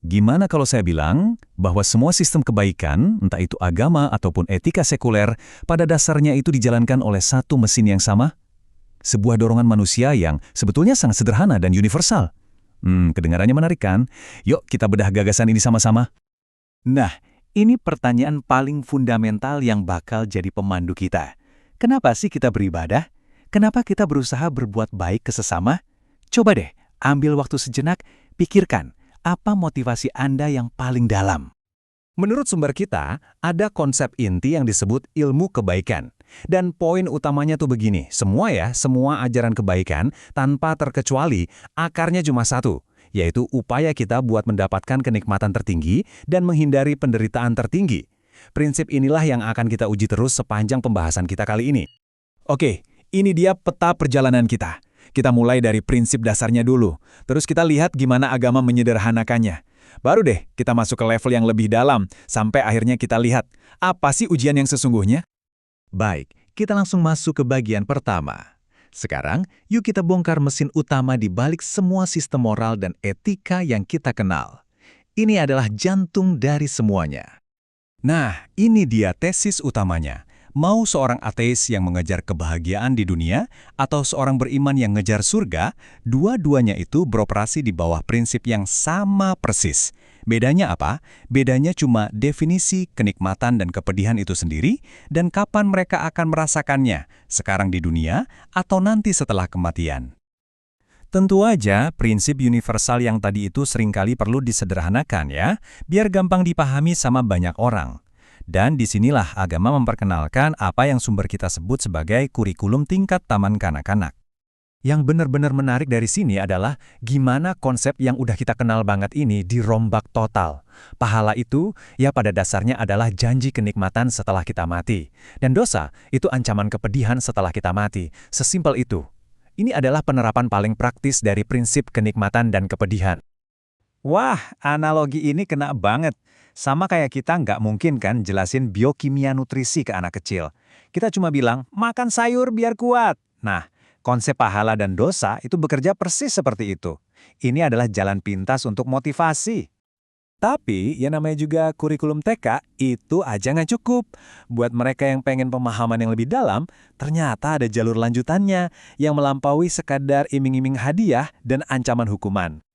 Gimana kalau saya bilang bahwa semua sistem kebaikan, entah itu agama ataupun etika sekuler, pada dasarnya itu dijalankan oleh satu mesin yang sama? Sebuah dorongan manusia yang sebetulnya sangat sederhana dan universal. Kedengarannya menarik kan? Yuk kita bedah gagasan ini sama-sama. Nah, ini pertanyaan paling fundamental yang bakal jadi pemandu kita. Kenapa sih kita beribadah? Kenapa kita berusaha berbuat baik ke sesama? Coba deh, ambil waktu sejenak, pikirkan, apa motivasi Anda yang paling dalam? Menurut sumber kita, ada konsep inti yang disebut ilmu kebaikan. Dan poin utamanya tuh begini, semua ajaran kebaikan tanpa terkecuali akarnya cuma satu, yaitu upaya kita buat mendapatkan kenikmatan tertinggi dan menghindari penderitaan tertinggi. Prinsip inilah yang akan kita uji terus sepanjang pembahasan kita kali ini. Oke, ini dia peta perjalanan kita. Kita mulai dari prinsip dasarnya dulu, terus kita lihat gimana agama menyederhanakannya. Baru deh kita masuk ke level yang lebih dalam, sampai akhirnya kita lihat, apa sih ujian yang sesungguhnya? Baik, kita langsung masuk ke bagian pertama. Sekarang, yuk kita bongkar mesin utama di balik semua sistem moral dan etika yang kita kenal. Ini adalah jantung dari semuanya. Nah, ini dia tesis utamanya. Mau seorang ateis yang mengejar kebahagiaan di dunia, atau seorang beriman yang ngejar surga, dua-duanya itu beroperasi di bawah prinsip yang sama persis. Bedanya apa? Bedanya cuma definisi kenikmatan dan kepedihan itu sendiri, dan kapan mereka akan merasakannya, sekarang di dunia, atau nanti setelah kematian. Tentu aja, prinsip universal yang tadi itu seringkali perlu disederhanakan ya, biar gampang dipahami sama banyak orang. Dan disinilah agama memperkenalkan apa yang sumber kita sebut sebagai kurikulum tingkat taman kanak-kanak. Yang benar-benar menarik dari sini adalah gimana konsep yang udah kita kenal banget ini dirombak total. Pahala itu, ya pada dasarnya adalah janji kenikmatan setelah kita mati. Dan dosa, itu ancaman kepedihan setelah kita mati. Sesimpel itu. Ini adalah penerapan paling praktis dari prinsip kenikmatan dan kepedihan. Wah, analogi ini kena banget. Sama kayak kita nggak mungkin kan jelasin biokimia nutrisi ke anak kecil. Kita cuma bilang, makan sayur biar kuat. Nah, konsep pahala dan dosa itu bekerja persis seperti itu. Ini adalah jalan pintas untuk motivasi. Tapi, yang namanya juga kurikulum TK, itu aja nggak cukup. Buat mereka yang pengen pemahaman yang lebih dalam, ternyata ada jalur lanjutannya yang melampaui sekadar iming-iming hadiah dan ancaman hukuman.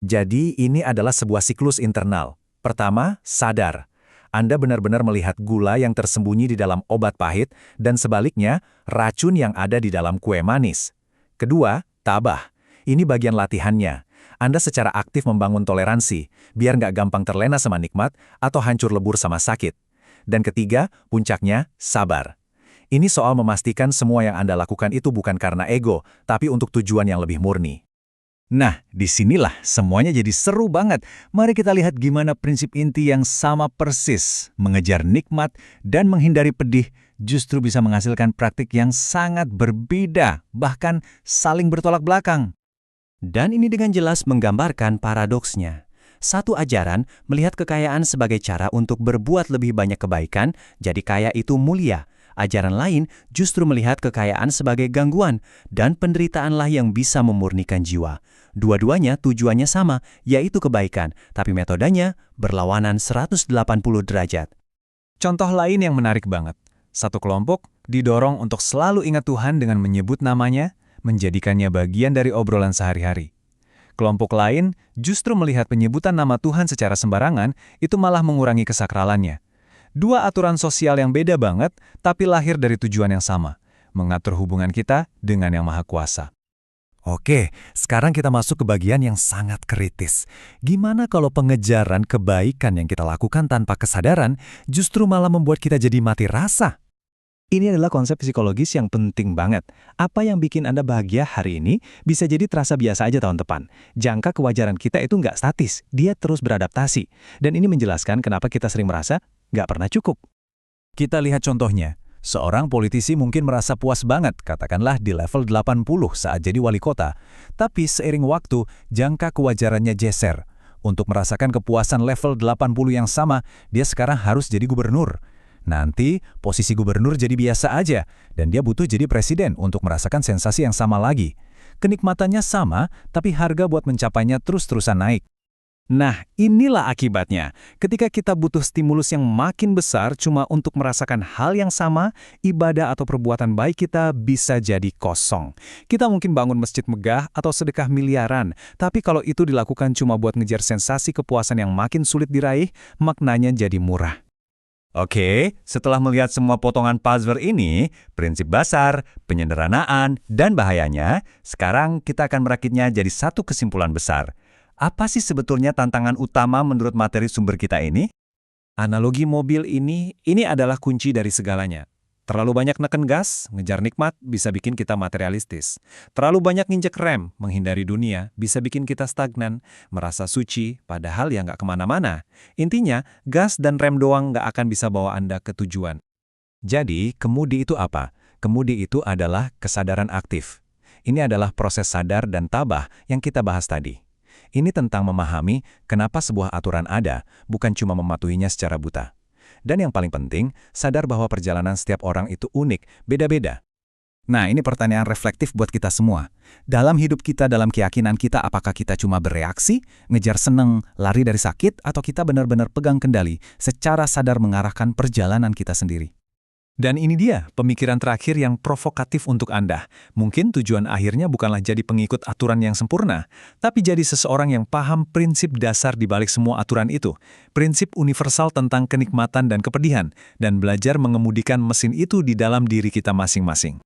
Jadi, ini adalah sebuah siklus internal. Pertama, sadar. Anda benar-benar melihat gula yang tersembunyi di dalam obat pahit dan sebaliknya, racun yang ada di dalam kue manis. Kedua, tabah. Ini bagian latihannya. Anda secara aktif membangun toleransi, biar nggak gampang terlena sama nikmat atau hancur lebur sama sakit. Dan ketiga, puncaknya, sabar. Ini soal memastikan semua yang Anda lakukan itu bukan karena ego, tapi untuk tujuan yang lebih murni. Nah, disinilah semuanya jadi seru banget. Mari kita lihat gimana prinsip inti yang sama persis, mengejar nikmat dan menghindari pedih, justru bisa menghasilkan praktik yang sangat berbeda, bahkan saling bertolak belakang. Dan ini dengan jelas menggambarkan paradoksnya. Satu ajaran melihat kekayaan sebagai cara untuk berbuat lebih banyak kebaikan, jadi kaya itu mulia. Ajaran lain justru melihat kekayaan sebagai gangguan, dan penderitaanlah yang bisa memurnikan jiwa. Dua-duanya tujuannya sama, yaitu kebaikan, tapi metodenya berlawanan 180 derajat. Contoh lain yang menarik banget. Satu kelompok didorong untuk selalu ingat Tuhan dengan menyebut namanya, menjadikannya bagian dari obrolan sehari-hari. Kelompok lain justru melihat penyebutan nama Tuhan secara sembarangan itu malah mengurangi kesakralannya. Dua aturan sosial yang beda banget, tapi lahir dari tujuan yang sama, mengatur hubungan kita dengan Yang Maha Kuasa. Oke, sekarang kita masuk ke bagian yang sangat kritis. Gimana kalau pengejaran kebaikan yang kita lakukan tanpa kesadaran justru malah membuat kita jadi mati rasa? Ini adalah konsep psikologis yang penting banget. Apa yang bikin Anda bahagia hari ini bisa jadi terasa biasa aja tahun depan. Jangka kewajaran kita itu nggak statis, dia terus beradaptasi. Dan ini menjelaskan kenapa kita sering merasa nggak pernah cukup. Kita lihat contohnya. Seorang politisi mungkin merasa puas banget, katakanlah di level 80 saat jadi wali kota. Tapi seiring waktu, jangka kewajarannya geser. Untuk merasakan kepuasan level 80 yang sama, dia sekarang harus jadi gubernur. Nanti, posisi gubernur jadi biasa aja, dan dia butuh jadi presiden untuk merasakan sensasi yang sama lagi. Kenikmatannya sama, tapi harga buat mencapainya terus-terusan naik. Nah, inilah akibatnya. Ketika kita butuh stimulus yang makin besar cuma untuk merasakan hal yang sama, ibadah atau perbuatan baik kita bisa jadi kosong. Kita mungkin bangun masjid megah atau sedekah miliaran, tapi kalau itu dilakukan cuma buat ngejar sensasi kepuasan yang makin sulit diraih, maknanya jadi murah. Oke, setelah melihat semua potongan puzzle ini, prinsip dasar, penyederhanaan, dan bahayanya, sekarang kita akan merakitnya jadi satu kesimpulan besar. Apa sih sebetulnya tantangan utama menurut materi sumber kita ini? Analogi mobil ini adalah kunci dari segalanya. Terlalu banyak neken gas, ngejar nikmat, bisa bikin kita materialistis. Terlalu banyak nginjek rem, menghindari dunia, bisa bikin kita stagnan, merasa suci, padahal ya nggak kemana-mana. Intinya, gas dan rem doang nggak akan bisa bawa Anda ke tujuan. Jadi, kemudi itu apa? Kemudi itu adalah kesadaran aktif. Ini adalah proses sadar dan tabah yang kita bahas tadi. Ini tentang memahami kenapa sebuah aturan ada, bukan cuma mematuhinya secara buta. Dan yang paling penting, sadar bahwa perjalanan setiap orang itu unik, beda-beda. Nah, ini pertanyaan reflektif buat kita semua. Dalam hidup kita, dalam keyakinan kita, apakah kita cuma bereaksi, ngejar seneng, lari dari sakit, atau kita benar-benar pegang kendali, secara sadar mengarahkan perjalanan kita sendiri? Dan ini dia, pemikiran terakhir yang provokatif untuk Anda. Mungkin tujuan akhirnya bukanlah jadi pengikut aturan yang sempurna, tapi jadi seseorang yang paham prinsip dasar di balik semua aturan itu. Prinsip universal tentang kenikmatan dan kepedihan, dan belajar mengemudikan mesin itu di dalam diri kita masing-masing.